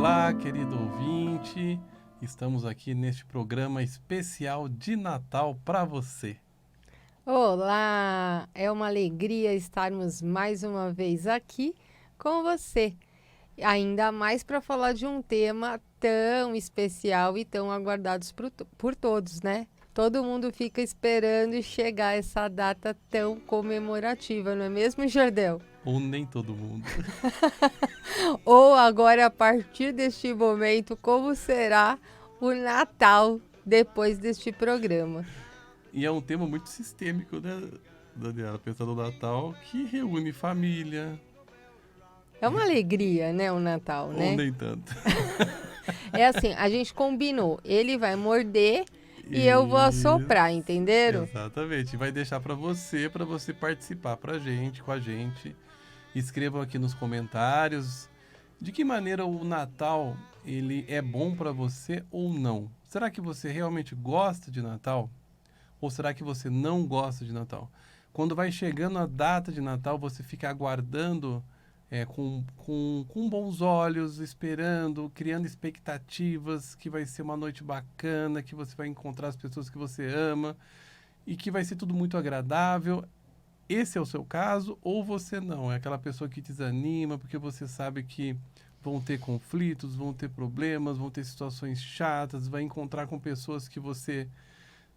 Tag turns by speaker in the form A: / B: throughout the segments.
A: Olá, querido ouvinte. Estamos aqui neste programa especial de Natal para você.
B: Olá! É uma alegria estarmos mais uma vez aqui com você. Ainda mais para falar de um tema tão especial e tão aguardados por todos, né? Todo mundo fica esperando chegar essa data tão comemorativa, não é mesmo, Jardel?
A: Ou nem todo mundo.
B: Ou agora, a partir deste momento, como será o Natal depois deste programa?
A: E é um tema muito sistêmico, né, Daniela? Pensando no Natal, que reúne família,
B: É uma alegria, né, o Natal,
A: ou
B: né?
A: nem tanto.
B: É assim, a gente combinou. Ele vai morder e eu vou
A: Isso,
B: assoprar, entenderam?
A: exatamente. Vai deixar para você participar com a gente. Escrevam aqui nos comentários de que maneira o Natal ele é bom para você ou não. Será que você realmente gosta de Natal? Ou será que você não gosta de Natal? Quando vai chegando a data de Natal, você fica aguardando com bons olhos, esperando, criando expectativas que vai ser uma noite bacana, que você vai encontrar as pessoas que você ama e que vai ser tudo muito agradável. Esse é o seu caso ou você não? É aquela pessoa que desanima porque você sabe que vão ter conflitos, vão ter problemas, vão ter situações chatas, vai encontrar com pessoas que você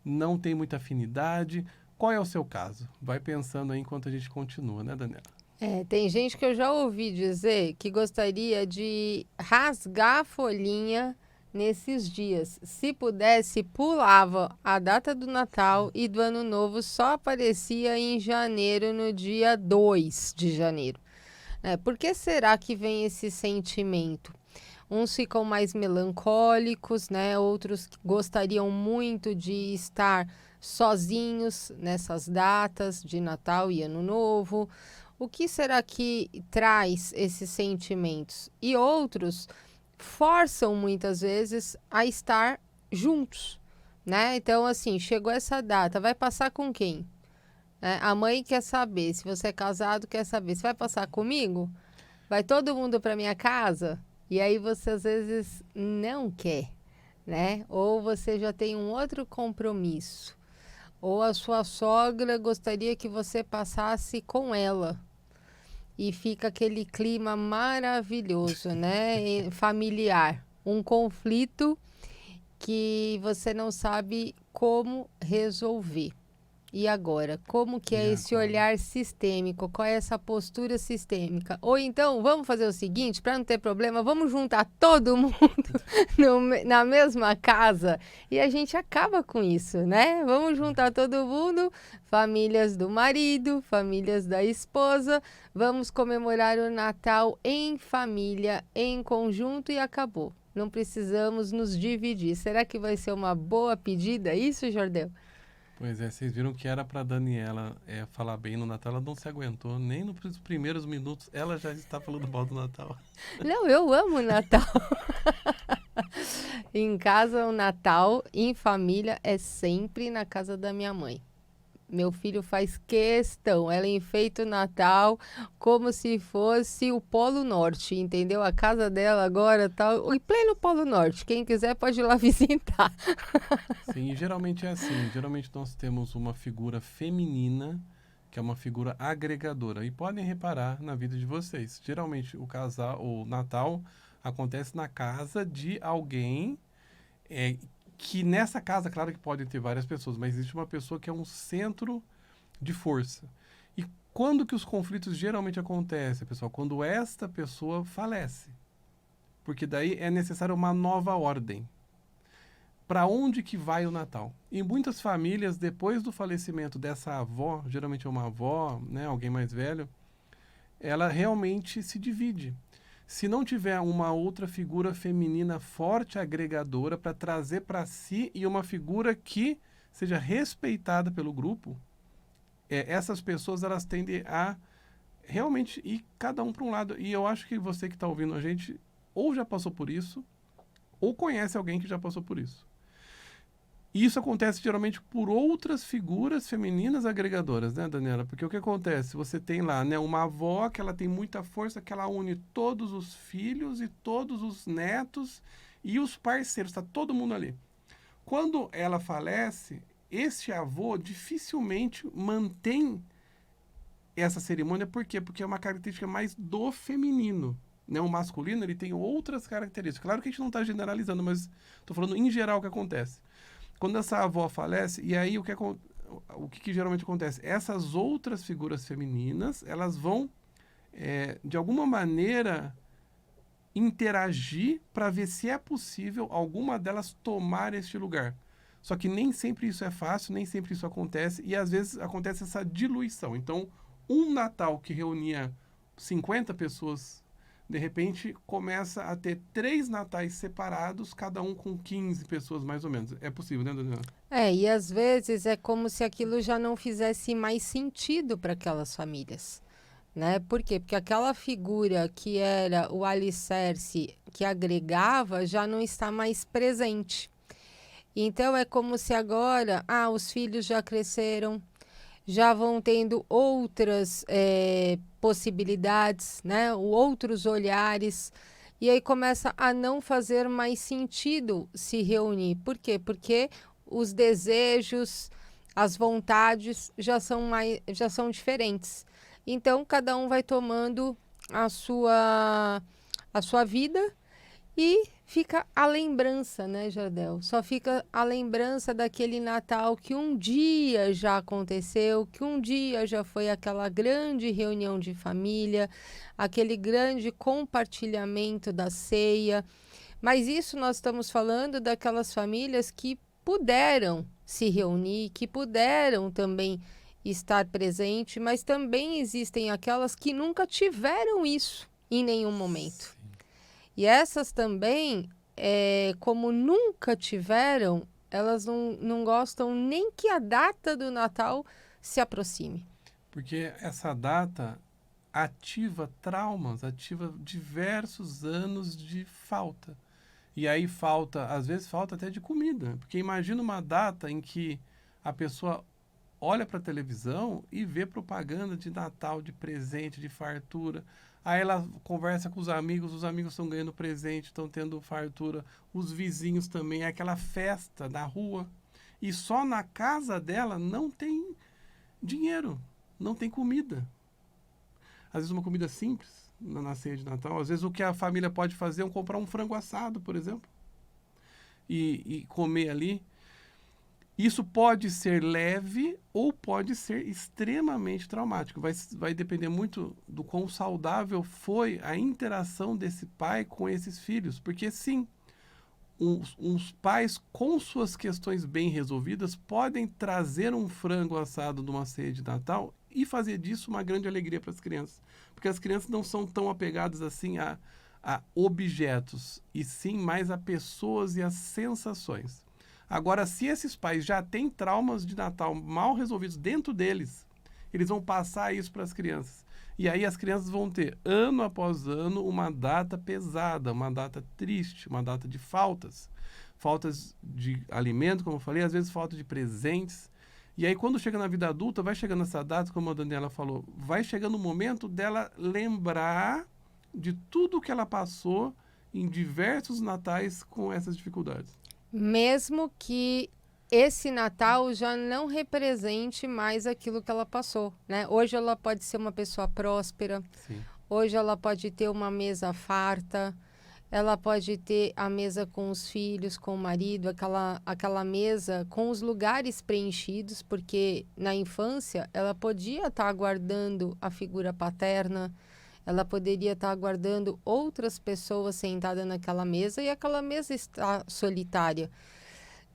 A: não tem muita afinidade. Qual é o seu caso? Vai pensando aí enquanto a gente continua, né, Daniela?
B: É, tem gente que eu já ouvi dizer que gostaria de rasgar a folhinha nesses dias. Se pudesse, pulava a data do Natal e do Ano Novo só aparecia em janeiro, no dia 2 de janeiro. Por que será que vem esse sentimento? Uns ficam mais melancólicos, né? Outros gostariam muito de estar sozinhos nessas datas de Natal e Ano Novo. O que será que traz esses sentimentos? E outros forçam muitas vezes a estar juntos, né? Então, assim, chegou essa data, vai passar com quem? A mãe quer saber, se você é casado, quer saber, você vai passar comigo? Vai todo mundo para minha casa? E aí você às vezes não quer, né? Ou você já tem um outro compromisso. Ou a sua sogra gostaria que você passasse com ela. E fica aquele clima maravilhoso, né? Familiar. Um conflito que você não sabe como resolver. E agora, como que
A: E
B: é esse
A: agora?
B: olhar sistêmico? Qual é essa postura sistêmica? Ou então, vamos fazer o seguinte, para não ter problema, vamos juntar todo mundo na mesma casa e a gente acaba com isso, né? Vamos juntar todo mundo, famílias do marido, famílias da esposa, vamos comemorar o Natal em família, em conjunto e acabou. Não precisamos nos dividir. Será que vai ser uma boa pedida isso, Jordel?
A: Pois é, vocês viram que era para Daniela falar bem no Natal, ela não se aguentou, nem nos primeiros minutos ela já está falando mal do Natal.
B: Não, eu amo o Natal. Em casa, o Natal, em família, é sempre na casa da minha mãe. Meu filho faz questão, ela enfeita o Natal como se fosse o Polo Norte, entendeu? A casa dela agora tá em pleno Polo Norte. Quem quiser pode ir lá visitar.
A: Sim, e geralmente é assim, geralmente nós temos uma figura feminina que é uma figura agregadora. E podem reparar na vida de vocês. Geralmente o Natal acontece na casa de alguém que nessa casa, claro que podem ter várias pessoas, mas existe uma pessoa que é um centro de força. E quando que os conflitos geralmente acontecem, pessoal? Quando esta pessoa falece. Porque daí é necessário uma nova ordem. Para onde que vai o Natal? Em muitas famílias, depois do falecimento dessa avó, geralmente é uma avó, né, alguém mais velho, ela realmente se divide. Se não tiver uma outra figura feminina forte, agregadora, para trazer para si e uma figura que seja respeitada pelo grupo, essas pessoas elas tendem a realmente ir cada um para um lado. E eu acho que você que está ouvindo a gente ou já passou por isso, ou conhece alguém que já passou por isso. E isso acontece geralmente por outras figuras femininas agregadoras, né, Daniela? Porque o que acontece? Você tem lá, né, uma avó que ela tem muita força, que ela une todos os filhos e todos os netos e os parceiros, está todo mundo ali. Quando ela falece, este avô dificilmente mantém essa cerimônia, por quê? Porque é uma característica mais do feminino. Né? O masculino ele tem outras características. Claro que a gente não está generalizando, mas estou falando em geral o que acontece. Quando essa avó falece, e aí o que geralmente acontece? Essas outras figuras femininas, elas vão, de alguma maneira, interagir para ver se é possível alguma delas tomar este lugar. Só que nem sempre isso é fácil, nem sempre isso acontece, e às vezes acontece essa diluição. Então, um Natal que reunia 50 pessoas, de repente começa a ter 3 natais separados, cada um com 15 pessoas mais ou menos. É possível, né, Daniela?
B: E às vezes é como se aquilo já não fizesse mais sentido para aquelas famílias, né? Por quê? Porque aquela figura que era o alicerce que agregava já não está mais presente. Então é como se agora, os filhos já cresceram, já vão tendo outras possibilidades, né? Outros olhares. E aí começa a não fazer mais sentido se reunir. Por quê? Porque os desejos, as vontades já são diferentes. Então, cada um vai tomando a sua vida e fica a lembrança, né, Jardel? Só fica a lembrança daquele Natal que um dia já aconteceu, que um dia já foi aquela grande reunião de família, aquele grande compartilhamento da ceia. Mas isso nós estamos falando daquelas famílias que puderam se reunir, que puderam também estar presente, mas também existem aquelas que nunca tiveram isso em nenhum momento. E essas também, como nunca tiveram, elas não gostam nem que a data do Natal se aproxime.
A: Porque essa data ativa traumas, ativa diversos anos de falta. E aí às vezes falta até de comida. Porque imagina uma data em que a pessoa olha para a televisão e vê propaganda de Natal, de presente, de fartura. Aí ela conversa com os amigos estão ganhando presente, estão tendo fartura, os vizinhos também, é aquela festa na rua. E só na casa dela não tem dinheiro, não tem comida. Às vezes uma comida simples na ceia de Natal, às vezes o que a família pode fazer é comprar um frango assado, por exemplo, e comer ali. Isso pode ser leve ou pode ser extremamente traumático. Vai depender muito do quão saudável foi a interação desse pai com esses filhos. Porque, sim, uns pais com suas questões bem resolvidas podem trazer um frango assado numa ceia de Natal e fazer disso uma grande alegria para as crianças. Porque as crianças não são tão apegadas assim a objetos, e sim mais a pessoas e a sensações. Agora, se esses pais já têm traumas de Natal mal resolvidos dentro deles, eles vão passar isso para as crianças. E aí as crianças vão ter, ano após ano, uma data pesada, uma data triste, uma data de faltas. Faltas de alimento, como eu falei, às vezes falta de presentes. E aí quando chega na vida adulta, vai chegando essa data, como a Daniela falou, vai chegando o momento dela lembrar de tudo que ela passou em diversos natais com essas dificuldades.
B: Mesmo que esse Natal já não represente mais aquilo que ela passou, né? Hoje ela pode ser uma pessoa próspera,
A: Sim.
B: Hoje ela pode ter uma mesa farta, ela pode ter a mesa com os filhos, com o marido, aquela mesa com os lugares preenchidos, porque na infância ela podia estar aguardando a figura paterna, ela poderia estar aguardando outras pessoas sentadas naquela mesa e aquela mesa está solitária.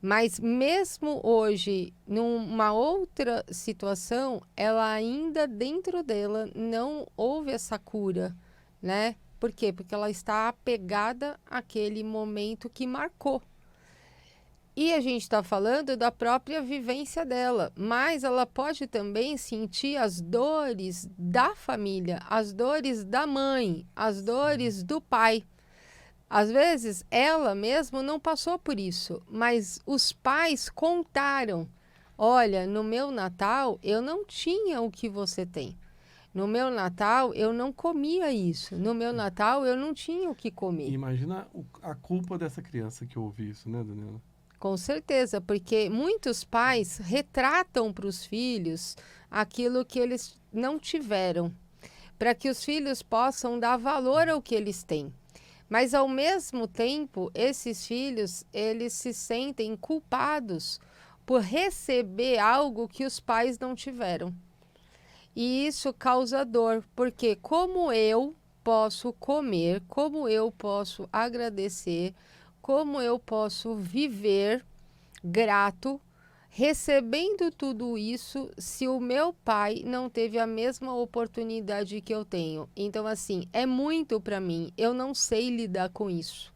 B: Mas mesmo hoje, numa outra situação, ela ainda dentro dela não houve essa cura, né? Por quê? Porque ela está apegada àquele momento que marcou. E a gente está falando da própria vivência dela, mas ela pode também sentir as dores da família, as dores da mãe, as dores do pai, Às vezes, ela mesma não passou por isso, mas os pais contaram. Olha, no meu Natal eu não tinha o que você tem. No meu Natal eu não comia isso. No meu Natal eu não tinha o que
A: E
B: comer.
A: imagina a culpa dessa criança que ouve isso, né, Daniela?
B: Com certeza, porque muitos pais retratam para os filhos aquilo que eles não tiveram, para que os filhos possam dar valor ao que eles têm. Mas ao mesmo tempo, esses filhos, eles se sentem culpados por receber algo que os pais não tiveram. E isso causa dor, porque como eu posso comer, como eu posso agradecer, como eu posso viver grato, recebendo tudo isso, se o meu pai não teve a mesma oportunidade que eu tenho. Então, assim, é muito para mim, eu não sei lidar com isso.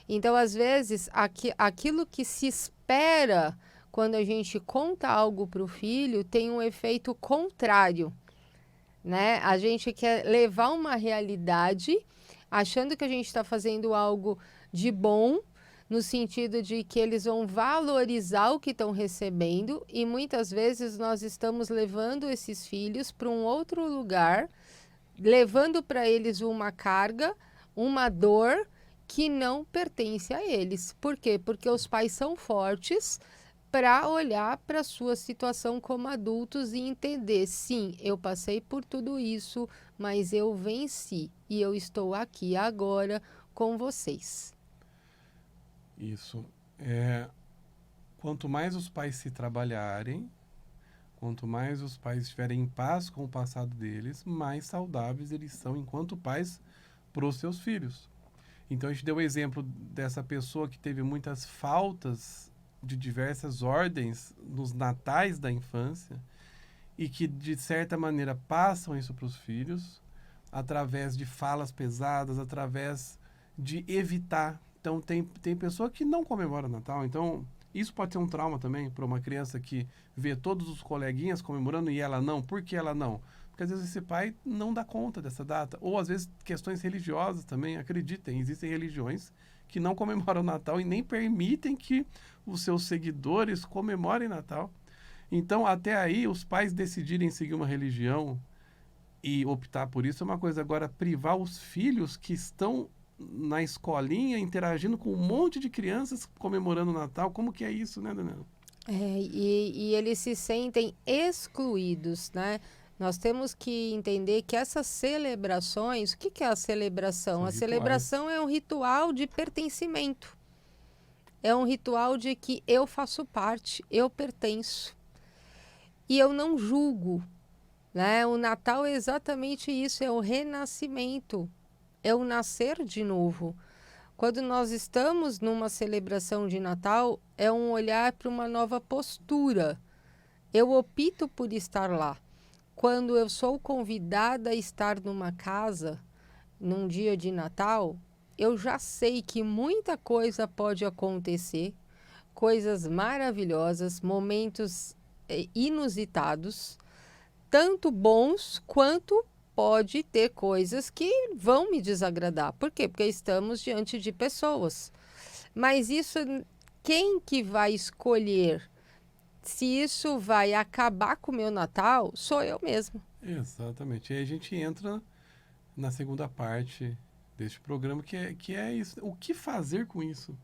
B: Então, às vezes, aquilo que se espera quando a gente conta algo para o filho tem um efeito contrário, né? A gente quer levar uma realidade achando que a gente está fazendo algo de bom, no sentido de que eles vão valorizar o que estão recebendo, e muitas vezes nós estamos levando esses filhos para um outro lugar, levando para eles uma carga, uma dor que não pertence a eles. Por quê? Porque os pais são fortes para olhar para a sua situação como adultos e entender, sim, eu passei por tudo isso, mas eu venci e eu estou aqui agora com vocês.
A: Isso. É, quanto mais os pais se trabalharem, quanto mais os pais estiverem em paz com o passado deles, mais saudáveis eles são enquanto pais para os seus filhos. Então a gente deu o exemplo dessa pessoa que teve muitas faltas de diversas ordens nos natais da infância e que de certa maneira passam isso para os filhos através de falas pesadas, através de evitar. Então tem pessoa que não comemora o Natal, então isso pode ser um trauma também para uma criança que vê todos os coleguinhas comemorando e ela não. Por que ela não? Porque às vezes esse pai não dá conta dessa data. Ou às vezes questões religiosas também, acreditem, existem religiões que não comemoram o Natal e nem permitem que os seus seguidores comemorem Natal. Então, até aí, os pais decidirem seguir uma religião e optar por isso é uma coisa. Agora, privar os filhos que estão na escolinha interagindo com um monte de crianças comemorando o Natal, como que é isso, né, Daniela?
B: E eles se sentem excluídos, né? Nós temos que entender que essas celebrações, o que, que é a celebração?
A: São
B: A
A: rituais.
B: celebração é um ritual de pertencimento. É um ritual de que eu faço parte, eu pertenço. E eu não julgo, né? O Natal é exatamente isso, é o renascimento, é o nascer de novo. Quando nós estamos numa celebração de Natal, é um olhar para uma nova postura. Eu opto por estar lá. Quando eu sou convidada a estar numa casa, num dia de Natal, eu já sei que muita coisa pode acontecer, coisas maravilhosas, momentos inusitados, tanto bons quanto pode ter coisas que vão me desagradar. Por quê? Porque estamos diante de pessoas. Mas isso, quem que vai escolher se isso vai acabar com o meu Natal? Sou eu mesma.
A: Exatamente. E aí a gente entra na segunda parte deste programa, que é isso. O que fazer com isso?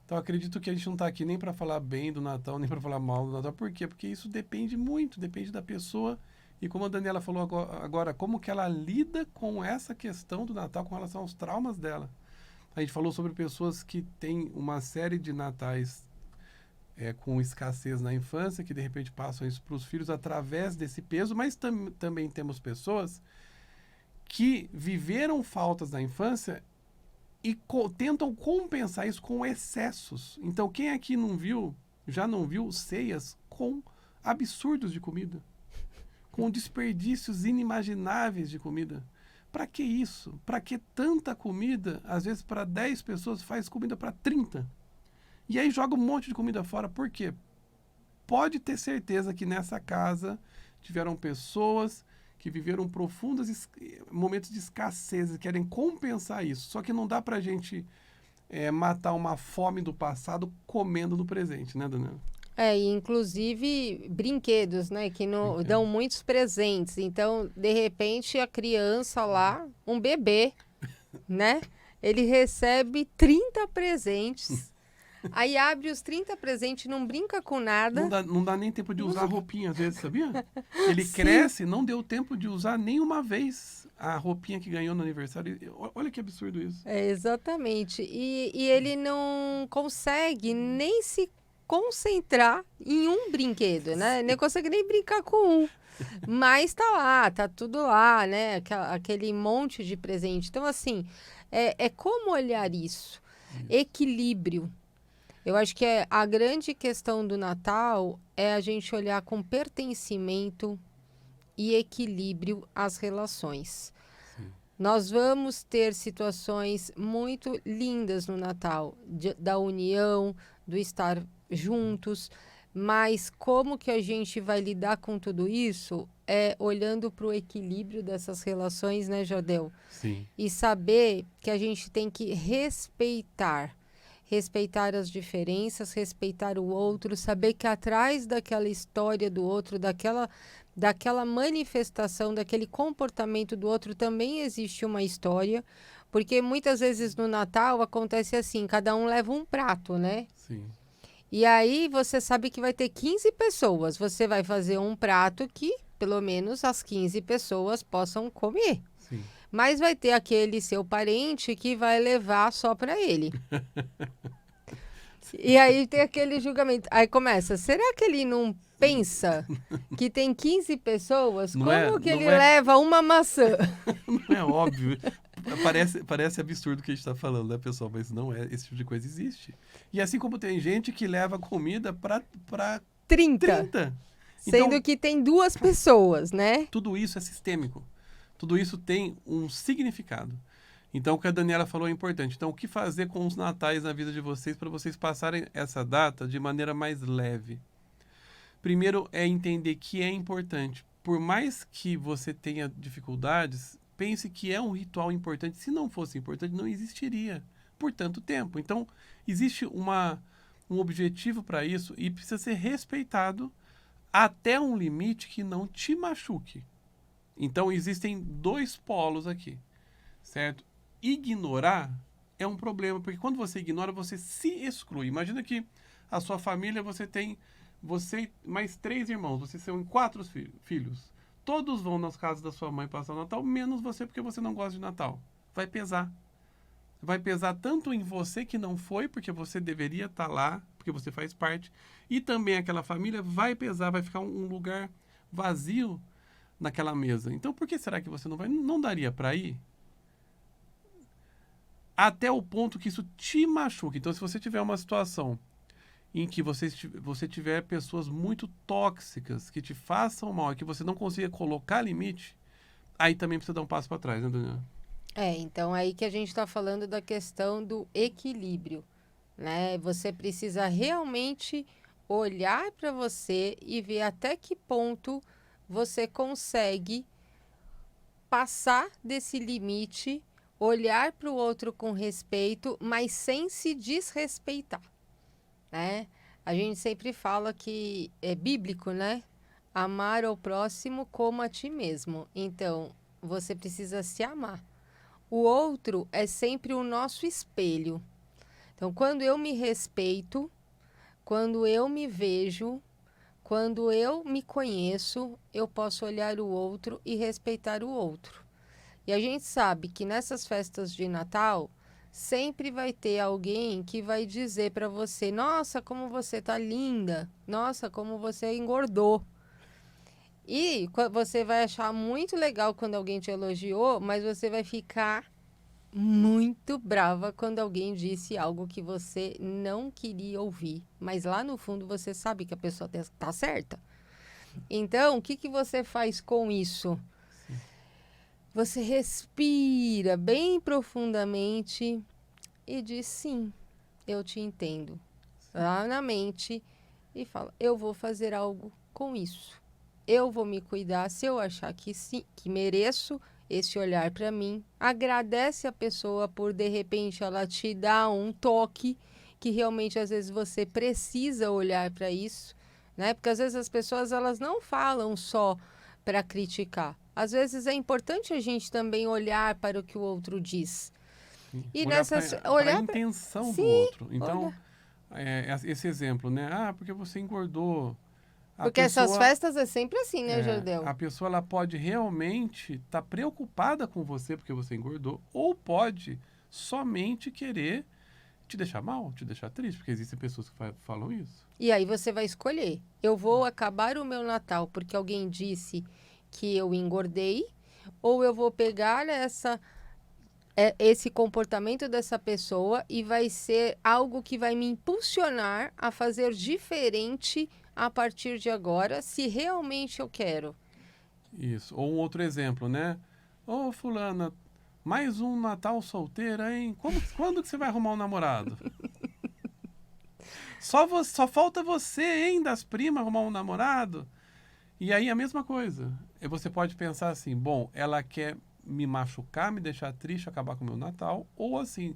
A: Então, acredito que a gente não está aqui nem para falar bem do Natal, nem para falar mal do Natal. Por quê? Porque isso depende muito, depende da pessoa. E como a Daniela falou agora, como que ela lida com essa questão do Natal com relação aos traumas dela. A gente falou sobre pessoas que têm uma série de natais com escassez na infância, que de repente passam isso para os filhos através desse peso, mas também temos pessoas que viveram faltas na infância e tentam compensar isso com excessos. Então, quem aqui não viu, já não viu ceias com absurdos de comida, com desperdícios inimagináveis de comida? Para que isso? Para que tanta comida? Às vezes, para 10 pessoas, faz comida para 30. E aí joga um monte de comida fora. Por quê? Pode ter certeza que nessa casa tiveram pessoas que viveram profundos momentos de escassez e querem compensar isso. Só que não dá pra gente matar uma fome do passado comendo no presente, né, Daniela?
B: E inclusive brinquedos, né, que não dão
A: Brinquedos.
B: muitos presentes. Então, de repente, a criança lá, um bebê, né, ele recebe 30 presentes. Aí abre os 30 presentes, não brinca com nada.
A: Não dá nem tempo de usar a roupinha, às vezes, sabia? Ele
B: Sim.
A: cresce, não deu tempo de usar nem uma vez a roupinha que ganhou no aniversário. Olha que absurdo isso.
B: Exatamente. E ele não consegue nem se concentrar em um brinquedo, né? Nem consegue nem brincar com um. Mas tá lá, tá tudo lá, né? Aquele monte de presente. Então, assim, é como olhar isso? Equilíbrio. Eu acho que a grande questão do Natal é a gente olhar com pertencimento e equilíbrio as relações.
A: Sim.
B: Nós vamos ter situações muito lindas no Natal, da união, do estar juntos, mas como que a gente vai lidar com tudo isso é olhando para o equilíbrio dessas relações, né, Jordel?
A: Sim.
B: E saber que a gente tem que respeitar as diferenças, respeitar o outro, saber que atrás daquela história do outro, daquela manifestação, daquele comportamento do outro também existe uma história, porque muitas vezes no Natal acontece assim, cada um leva um prato, né?
A: Sim.
B: E aí você sabe que vai ter 15 pessoas, você vai fazer um prato que pelo menos as 15 pessoas possam comer.
A: Sim.
B: Mas vai ter aquele seu parente que vai levar só para ele. E aí tem aquele julgamento. Aí começa, será que ele não pensa que tem 15 pessoas?
A: Não é,
B: Como que ele
A: não é,
B: leva uma maçã?
A: não é óbvio. Parece absurdo o que a gente está falando, né, pessoal? Mas não é, esse tipo de coisa existe. E assim como tem gente que leva comida para
B: 30.
A: 30.
B: Sendo
A: Então,
B: que tem 2 pessoas, né?
A: tudo isso é sistêmico. Tudo isso tem um significado. Então, o que a Daniela falou é importante. Então, o que fazer com os natais na vida de vocês para vocês passarem essa data de maneira mais leve? Primeiro é entender que é importante. Por mais que você tenha dificuldades, pense que é um ritual importante. Se não fosse importante, não existiria por tanto tempo. Então, existe um objetivo para isso e precisa ser respeitado até um limite que não te machuque. Então, existem dois polos aqui, certo? Ignorar é um problema, porque quando você ignora, você se exclui. Imagina que a sua família, você mais 3 irmãos, vocês são 4 filhos. Todos vão nas casas da sua mãe passar o Natal, menos você, porque você não gosta de Natal. Vai pesar. Vai pesar tanto em você que não foi, porque você deveria estar lá, porque você faz parte, e também aquela família vai pesar, vai ficar um lugar vazio naquela mesa. Então, por que será que você não vai? Não daria para ir? Até o ponto que isso te machuca. Então, se você tiver uma situação em que você tiver pessoas muito tóxicas que te façam mal e que você não consiga colocar limite, aí também precisa dar um passo para trás, né, Daniela?
B: Então aí que a gente está falando da questão do equilíbrio, né? Você precisa realmente olhar para você e ver até que ponto você consegue passar desse limite, olhar para o outro com respeito, mas sem se desrespeitar, né? A gente sempre fala que é bíblico, né? Amar ao próximo como a ti mesmo. Então, você precisa se amar. O outro é sempre o nosso espelho. Então, quando eu me respeito, quando eu me vejo, quando eu me conheço, eu posso olhar o outro e respeitar o outro. E a gente sabe que nessas festas de Natal, sempre vai ter alguém que vai dizer para você: nossa, como você tá linda, nossa, como você engordou. E você vai achar muito legal quando alguém te elogiou, mas você vai ficar muito brava quando alguém disse algo que você não queria ouvir. Mas lá no fundo você sabe que a pessoa tá certa. Então, o que você faz com isso?
A: Sim.
B: Você respira bem profundamente e diz: sim, eu te entendo. Lá na mente e fala: eu vou fazer algo com isso. eu vou me cuidar se eu achar que sim, que mereço esse olhar para mim. Agradece a pessoa por, de repente, ela te dar um toque que realmente, às vezes, você precisa olhar para isso, né? Porque, às vezes, as pessoas, elas não falam só para criticar. Às vezes, é importante a gente também olhar para o que o outro diz.
A: Sim.
B: E
A: Olhar
B: nessas...
A: para a
B: Olhar para...
A: intenção do
B: Sim,
A: outro. Então,
B: olha.
A: esse exemplo, né? Ah, porque você engordou. A
B: Porque essas
A: pessoa,
B: festas é sempre assim, né, Jardel?
A: a pessoa ela pode realmente estar preocupada com você porque você engordou, ou pode somente querer te deixar mal, te deixar triste, porque existem pessoas que falam isso.
B: E aí você vai escolher. Eu vou acabar o meu Natal porque alguém disse que eu engordei, ou eu vou pegar esse comportamento dessa pessoa e vai ser algo que vai me impulsionar a fazer diferente a partir de agora, se realmente eu quero.
A: Isso. Ou um outro exemplo, né? Ô, fulana, mais um Natal solteira, hein? Quando que você vai arrumar um namorado? Só falta você, hein, das primas, arrumar um namorado? E aí a mesma coisa. E você pode pensar assim, bom, ela quer me machucar, me deixar triste, acabar com o meu Natal, ou assim,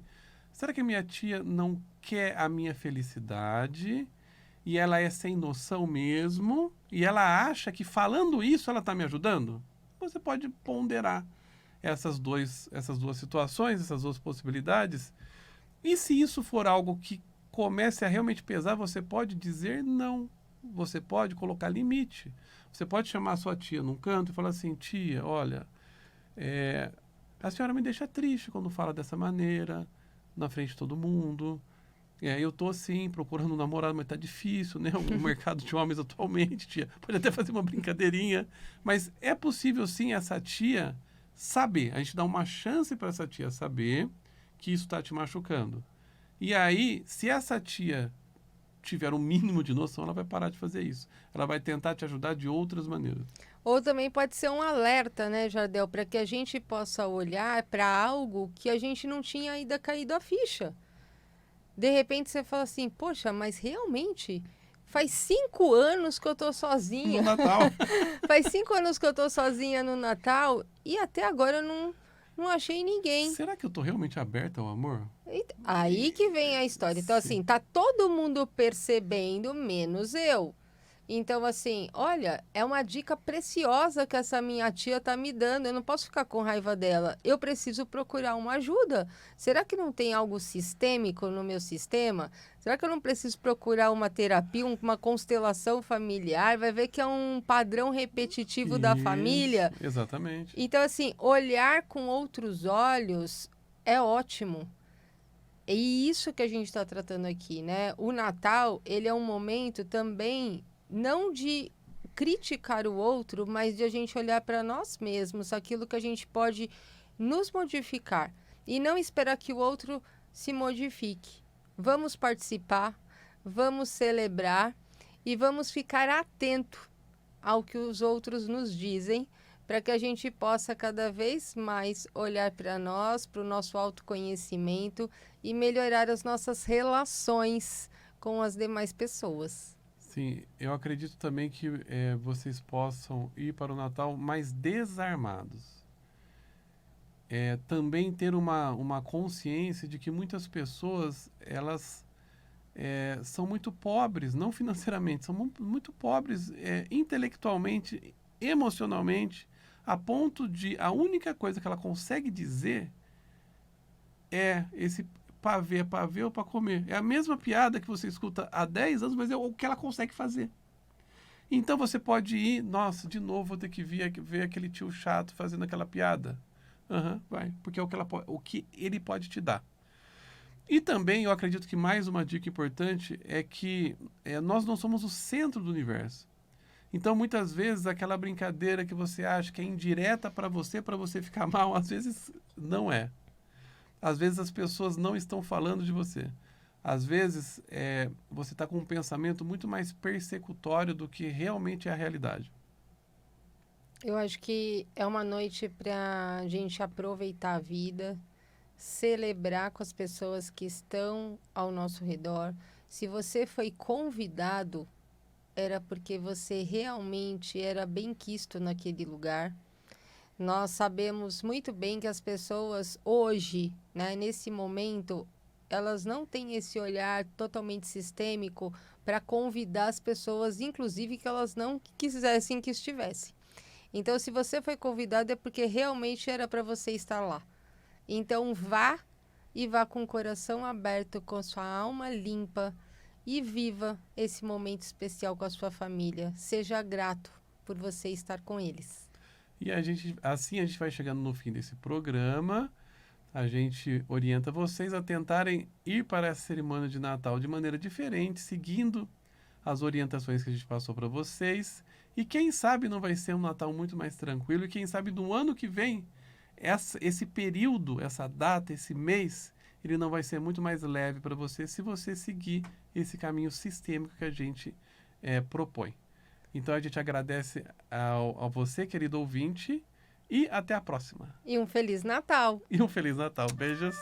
A: será que minha tia não quer a minha felicidade e ela é sem noção mesmo e ela acha que falando isso ela está me ajudando? Você pode ponderar essas duas situações, essas duas possibilidades. E se isso for algo que comece a realmente pesar, você pode dizer não. Você pode colocar limite. Você pode chamar a sua tia num canto e falar assim: tia, olha, a senhora me deixa triste quando fala dessa maneira, na frente de todo mundo. Eu tô assim, procurando um namorado, mas tá difícil, né? O mercado de homens atualmente, tia. Pode até fazer uma brincadeirinha. Mas é possível sim essa tia saber. A gente dá uma chance para essa tia saber que isso está te machucando. E aí, se essa tia tiver um mínimo de noção, ela vai parar de fazer isso. Ela vai tentar te ajudar de outras maneiras.
B: Ou também pode ser um alerta, né, Jardel, para que a gente possa olhar para algo que a gente não tinha ainda caído a ficha. De repente você fala assim, poxa, mas realmente faz 5 anos que eu tô
A: No
B: sozinha.
A: Natal.
B: Faz 5 anos que eu tô sozinha no Natal e até agora eu não achei ninguém.
A: Será que eu tô realmente aberta ao amor?
B: Aí que vem a história. Então,
A: Sim.
B: assim, tá todo mundo percebendo, menos eu. Então, assim, olha, é uma dica preciosa que essa minha tia tá me dando. Eu não posso ficar com raiva dela. Eu preciso procurar uma ajuda. Será que não tem algo sistêmico no meu sistema? Será que eu não preciso procurar uma terapia, uma constelação familiar? Vai ver que é um padrão repetitivo da
A: Isso,
B: família.
A: exatamente.
B: Então, assim, olhar com outros olhos é ótimo. E isso que a gente está tratando aqui, né? O Natal, ele é um momento também não de criticar o outro, mas de a gente olhar para nós mesmos, aquilo que a gente pode nos modificar e não esperar que o outro se modifique. Vamos participar, vamos celebrar e vamos ficar atento ao que os outros nos dizem, para que a gente possa cada vez mais olhar para nós, para o nosso autoconhecimento e melhorar as nossas relações com as demais pessoas.
A: Sim, eu acredito também que vocês possam ir para o Natal mais desarmados. Também ter uma consciência de que muitas pessoas, elas são muito pobres, não financeiramente, são muito pobres intelectualmente, emocionalmente, a ponto de a única coisa que ela consegue dizer é esse pavê, é pavê ou para comer. É a mesma piada que você escuta há 10 anos, mas é o que ela consegue fazer. Então você pode ir, nossa, de novo vou ter que ver aquele tio chato fazendo aquela piada. Vai, porque é o que ele pode te dar. E também eu acredito que mais uma dica importante é que nós não somos o centro do universo. Então muitas vezes aquela brincadeira que você acha que é indireta para você ficar mal, às vezes não é. Às vezes as pessoas não estão falando de você. Às vezes você está com um pensamento muito mais persecutório do que realmente é a realidade.
B: Eu acho que é uma noite para a gente aproveitar a vida, celebrar com as pessoas que estão ao nosso redor. Se você foi convidado era porque você realmente era bem quisto naquele lugar. Nós sabemos muito bem que as pessoas hoje, né, nesse momento, elas não têm esse olhar totalmente sistêmico para convidar as pessoas, inclusive que elas não quisessem que estivessem. Então, se você foi convidado é porque realmente era para você estar lá. Então, vá e vá com o coração aberto, com sua alma limpa e viva esse momento especial com a sua família. Seja grato por você estar com eles.
A: E assim a gente vai chegando no fim desse programa. A gente orienta vocês a tentarem ir para essa cerimônia de Natal de maneira diferente, seguindo as orientações que a gente passou para vocês. E quem sabe não vai ser um Natal muito mais tranquilo. E quem sabe no ano que vem, esse período, essa data, esse mês, ele não vai ser muito mais leve para você se você seguir esse caminho sistêmico que a gente propõe. Então a gente agradece ao você, querido ouvinte, e até a próxima.
B: E um Feliz Natal!
A: E um Feliz Natal. Beijos.